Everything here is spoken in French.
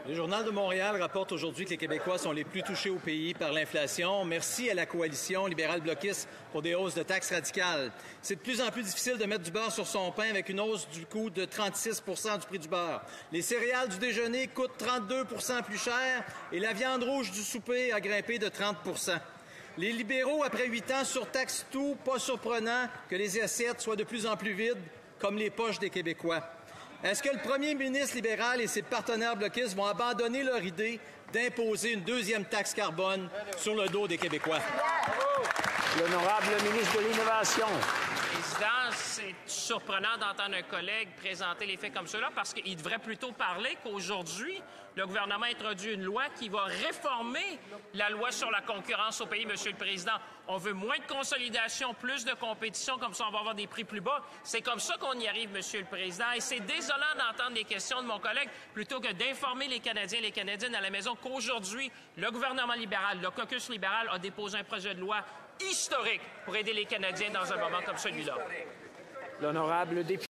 Le Journal de Montréal rapporte aujourd'hui que les Québécois sont les plus touchés au pays par l'inflation. Merci à la coalition libérale-bloquiste pour des hausses de taxes radicales. C'est de plus en plus difficile de mettre du beurre sur son pain avec une hausse du coût de 36 % du prix du beurre. Les céréales du déjeuner coûtent 32 % plus cher et la viande rouge du souper a grimpé de 30 %. Les libéraux, après 8 ans, surtaxent tout, pas surprenant que les assiettes soient de plus en plus vides, comme les poches des Québécois. Est-ce que le premier ministre libéral et ses partenaires bloquistes vont abandonner leur idée d'imposer une deuxième taxe carbone sur le dos des Québécois? L'honorable ministre de l'Innovation. Président, c'est surprenant d'entendre un collègue présenter les faits comme cela parce qu'il devrait plutôt parler qu'aujourd'hui, le gouvernement a introduit une loi qui va réformer la loi sur la concurrence au pays, Monsieur le Président. On veut moins de consolidation, plus de compétition, comme ça on va avoir des prix plus bas. C'est comme ça qu'on y arrive, Monsieur le Président. Et c'est désolant d'entendre les questions de mon collègue plutôt que d'informer les Canadiens et les Canadiennes à la maison qu'aujourd'hui, le gouvernement libéral, le caucus libéral a déposé un projet de loi historique pour aider les Canadiens dans un moment comme celui-là. L'honorable député.